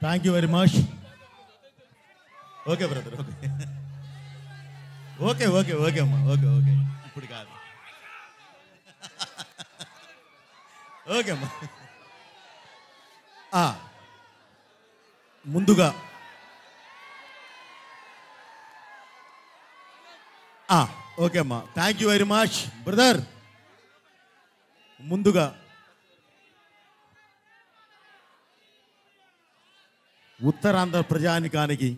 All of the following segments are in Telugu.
Thank you very much. Okay brother, okay okay okay okay అమ్మా, ఓకే ఓకే ఇప్పుడు కాదు. ఓకే అమ్మా. ముందుగా ఓకే అమ్మా, thank you very much brother. ముందుగా ఉత్తరాంధ్ర ప్రజానికానికి,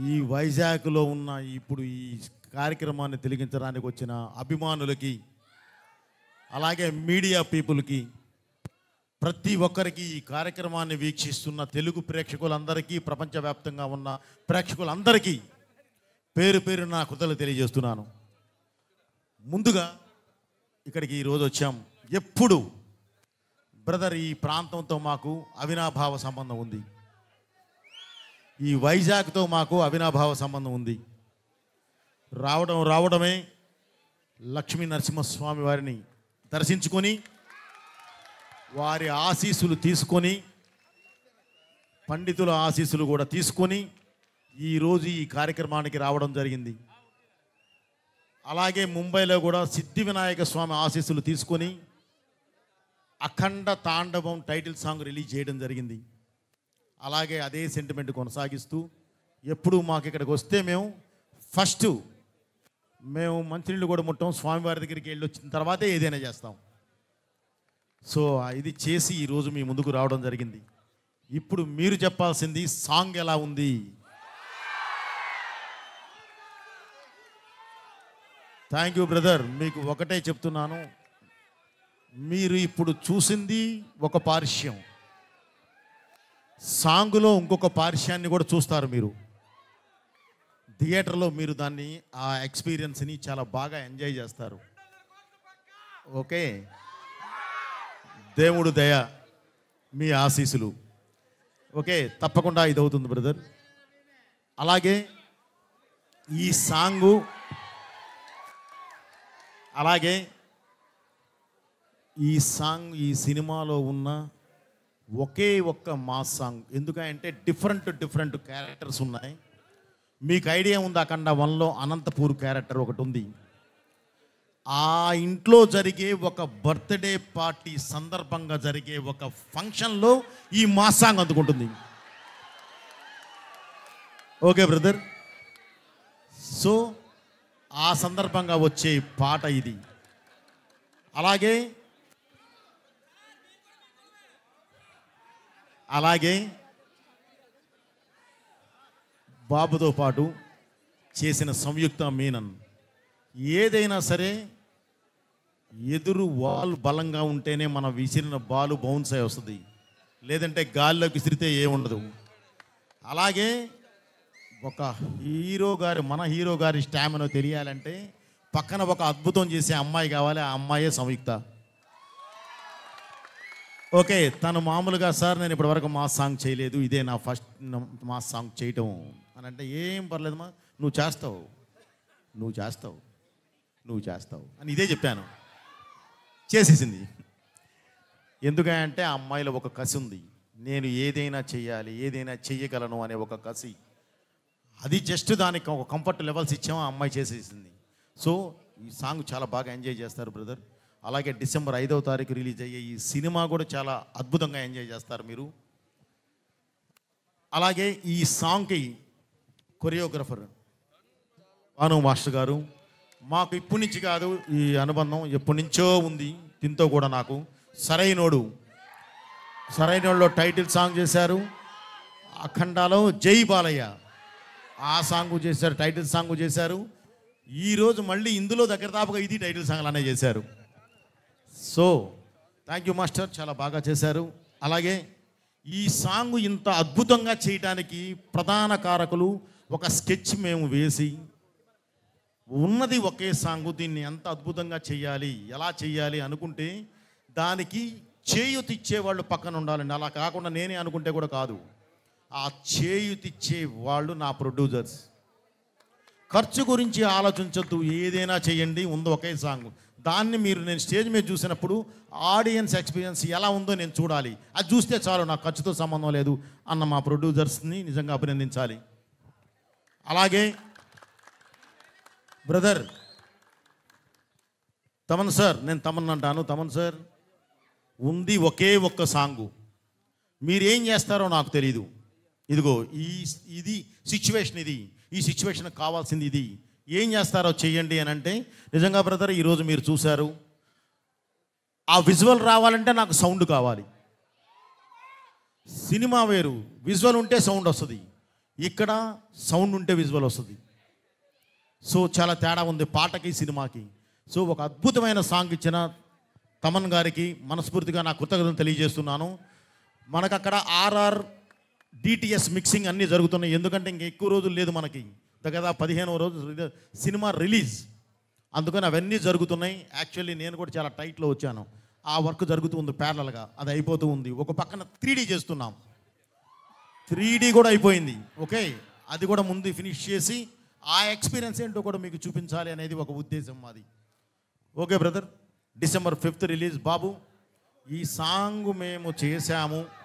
ఈ వైజాగ్లో ఉన్న ఇప్పుడు ఈ కార్యక్రమాన్ని తిలకించడానికి వచ్చిన అభిమానులకి, అలాగే మీడియా పీపుల్కి, ప్రతి ఒక్కరికి, ఈ కార్యక్రమాన్ని వీక్షిస్తున్న తెలుగు ప్రేక్షకులందరికీ, ప్రపంచవ్యాప్తంగా ఉన్న ప్రేక్షకులందరికీ పేరు పేరు నా కృతజ్ఞతలు తెలియజేస్తున్నాను. ముందుగా ఇక్కడికి ఈరోజు వచ్చాం. ఎప్పుడు బ్రదర్ ఈ ప్రాంతంతో మాకు అవినాభావ సంబంధం ఉంది, ఈ వైజాగ్తో మాకు అవినాభావ సంబంధం ఉంది. రావడమే లక్ష్మీ నరసింహస్వామి వారిని దర్శించుకొని, వారి ఆశీస్సులు తీసుకొని, పండితుల ఆశీస్సులు కూడా తీసుకొని ఈరోజు ఈ కార్యక్రమానికి రావడం జరిగింది. అలాగే ముంబైలో కూడా సిద్ధి వినాయక స్వామి ఆశీస్సులు తీసుకొని అఖండ తాండవం టైటిల్ సాంగ్ రిలీజ్ చేయడం జరిగింది. అలాగే అదే సెంటిమెంట్ కొనసాగిస్తూ ఎప్పుడు మాకు ఇక్కడికి వస్తే మేము మంచినీళ్ళు కూడా ముట్టాం, స్వామివారి దగ్గరికి వెళ్ళి వచ్చిన తర్వాతే ఏదైనా చేస్తాం. సో ఇది చేసి ఈరోజు మీ ముందుకు రావడం జరిగింది. ఇప్పుడు మీరు చెప్పాల్సింది సాంగ్ ఎలా ఉంది. Thank you brother. మీకు ఒకటే చెప్తున్నాను, మీరు ఇప్పుడు చూసింది ఒక పార్శ్యం, సాంగులో ఇంకొక పార్శ్యాన్ని కూడా చూస్తారు. మీరు థియేటర్లో మీరు దాన్ని, ఆ ఎక్స్పీరియన్స్ని చాలా బాగా ఎంజాయ్ చేస్తారు. ఓకే, దేవుడు దయ, మీ ఆశీస్సులు. ఓకే, తప్పకుండా ఇది అవుతుంది బ్రదర్. అలాగే ఈ సాంగు, అలాగే ఈ సినిమాలో ఉన్న ఒకే ఒక్క మాస్ సాంగ్. ఎందుకంటే డిఫరెంట్ క్యారెక్టర్స్ ఉన్నాయి. మీకు ఐడియా ఉంది, అఖండ 1లో అనంతపూర్ క్యారెక్టర్ ఒకటి ఉంది. ఆ ఇంట్లో జరిగే ఒక బర్త్డే పార్టీ సందర్భంగా జరిగే ఒక ఫంక్షన్లో ఈ మాస్ సాంగ్ అందుకుంటుంది. Okay brother. సో ఆ సందర్భంగా వచ్చే పాట ఇది. అలాగే బాబుతో పాటు చేసిన సంయుక్త మీనన్, ఏదైనా సరే ఎదురు వాల్ బలంగా ఉంటేనే మన విసిరిన బాలు బౌన్స్ అయి వస్తుంది, లేదంటే గాల్లోకి విసిరితే ఏముండదు. అలాగే మన హీరో గారి స్టామినా తెలియాలంటే పక్కన ఒక అద్భుతం చేసే అమ్మాయి కావాలి. ఆ అమ్మాయే సంయుక్త. ఓకే, తను మామూలుగా సార్ నేను ఇప్పటివరకు మాస్ సాంగ్ చేయలేదు, ఇదే నా ఫస్ట్ మాస్ సాంగ్ చేయటం అని అంటే, ఏం పర్లేదమ్మా, నువ్వు చేస్తావు అని ఇదే చెప్పాను. చేసేసింది. ఎందుకంటే ఆ అమ్మాయిలో ఒక కసి ఉంది, నేను ఏదైనా చెయ్యాలి, ఏదైనా చెయ్యగలను అనే ఒక కసి. అది జస్ట్ దానికి ఒక కంఫర్ట్ లెవెల్స్ ఇచ్చాము, ఆ అమ్మాయి చేసేసింది. సో ఈ సాంగ్ చాలా బాగా ఎంజాయ్ చేస్తారు బ్రదర్. అలాగే డిసెంబర్ 5వ తారీఖు రిలీజ్ అయ్యే ఈ సినిమా కూడా చాలా అద్భుతంగా ఎంజాయ్ చేస్తారు మీరు. అలాగే ఈ సాంగ్కి కొరియోగ్రఫర్ భాను మాస్టర్ గారు. మాకు ఇప్పటి నుంచి కాదు, ఈ అనుబంధం ఎప్పటి నుంచో ఉంది. దీంతో కూడా నాకు సరైనోడులో టైటిల్ సాంగ్ చేశారు. అఖండాలో జై బాలయ్య ఆ సాంగ్ చేశారు, టైటిల్ సాంగ్ చేశారు. ఈరోజు మళ్ళీ ఇందులో దగ్గర దాపుగా ఇది టైటిల్ సాంగ్ అనే చేశారు. సో థ్యాంక్ యూ మాస్టర్, చాలా బాగా చేశారు. అలాగే ఈ సాంగ్ ఇంత అద్భుతంగా చేయడానికి ప్రధాన కారకులు, ఒక స్కెచ్ మేము వేసి ఉన్నది ఒకే సాంగ్, దీన్ని ఎంత అద్భుతంగా చేయాలి, ఎలా చేయాలి అనుకుంటే దానికి చేయూతిచ్చే వాళ్ళు పక్కన ఉండాలండి. అలా కాకుండా నేనే అనుకుంటే కూడా కాదు, ఆ చేయూతిచ్చే వాళ్ళు నా ప్రొడ్యూసర్స్. ఖర్చు గురించి ఆలోచించొద్దు, ఏదైనా చేయండి, ఉంది ఒకే సాంగ్. దాన్ని మీరు నేను స్టేజ్ మీద చూసినప్పుడు ఆడియన్స్ ఎక్స్పీరియన్స్ ఎలా ఉందో నేను చూడాలి. అది చూస్తే చాలు, నాకు ఖర్చుతో సంబంధం లేదు అన్న మా ప్రొడ్యూసర్స్ని నిజంగా అభినందించాలి. అలాగే బ్రదర్ తమన్ సార్, నేను తమన్ అంటాను, తమన్ సార్ ఉంది ఒకే ఒక్క సాంగు, మీరేం చేస్తారో నాకు తెలీదు. ఇదిగో ఇది సిచ్యువేషన్, ఈ సిచ్యువేషన్కి కావాల్సింది ఇది, ఏం చేస్తారో చెయ్యండి అని అంటే, నిజంగా బ్రదర్ ఈరోజు మీరు చూశారు, ఆ విజువల్ రావాలంటే నాకు సౌండ్ కావాలి. సినిమా వేరు, విజువల్ ఉంటే సౌండ్ వస్తుంది, ఇక్కడ సౌండ్ ఉంటే విజువల్ వస్తుంది. సో చాలా తేడా ఉంది పాటకి సినిమాకి. సో ఒక అద్భుతమైన సాంగ్ ఇచ్చిన తమన్ గారికి మనస్ఫూర్తిగా నా కృతజ్ఞతలు తెలియజేస్తున్నాను. మనకు అక్కడ ఆర్ఆర్ డిటిఎస్ మిక్సింగ్ అన్నీ జరుగుతున్నాయి, ఎందుకంటే ఇంక ఎక్కువ రోజులు లేదు మనకి, దగ్గర 15వ రోజు సినిమా రిలీజ్, అందుకని అవన్నీ జరుగుతున్నాయి. యాక్చువల్లీ నేను కూడా చాలా టైట్లో వచ్చాను, ఆ వర్క్ జరుగుతూ ఉంది ప్యారలల్గా, అది అయిపోతూ ఉంది. ఒక పక్కన 3D చేస్తున్నాం, 3D కూడా అయిపోయింది. ఓకే, అది కూడా ముందు ఫినిష్ చేసి ఆ ఎక్స్పీరియన్స్ ఏంటో కూడా మీకు చూపించాలి అనేది ఒక ఉద్దేశం మాది. Okay brother, December 5th release. బాబు, ఈ సాంగ్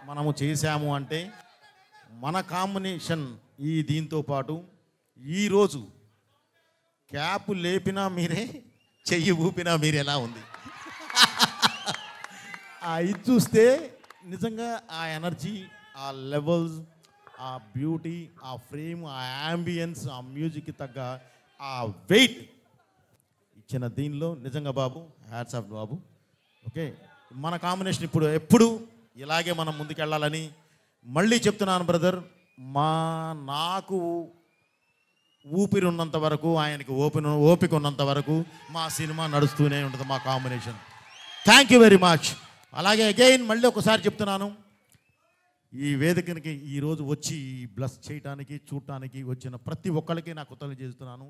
మనము చేశాము అంటే మన కాంబినేషన్ ఈ దీంతో పాటు ఈరోజు క్యాప్ లేపినా మీరే, చెయ్యి ఊపినా మీరు ఎలా ఉంది ఇది చూస్తే నిజంగా ఆ ఎనర్జీ, ఆ లెవెల్స్, ఆ బ్యూటీ, ఆ ఫ్రేమ్, ఆ యాంబియన్స్, ఆ మ్యూజిక్కి తగ్గ ఆ వెయిట్ ఇచ్చిన దీనిలో నిజంగా బాబు హ్యాట్స్ ఆఫ్ బాబు. ఓకే, మన కాంబినేషన్ ఎప్పుడు ఇలాగే మనం ముందుకెళ్ళాలని మళ్ళీ చెప్తున్నాను బ్రదర్. నాకు ఊపిరి ఉన్నంత వరకు, ఆయనకి ఓపిక ఉన్నంత వరకు మా సినిమా నడుస్తూనే ఉంటుంది, మా combination. Thank you very much. అలాగే అగైన్ మళ్ళీ ఒకసారి చెప్తున్నాను, ఈ వేదికనికి ఈరోజు వచ్చి బ్లెస్ చేయడానికి, చూడటానికి వచ్చిన ప్రతి ఒక్కరికి నా కృతజ్ఞతలు చేస్తున్నాను.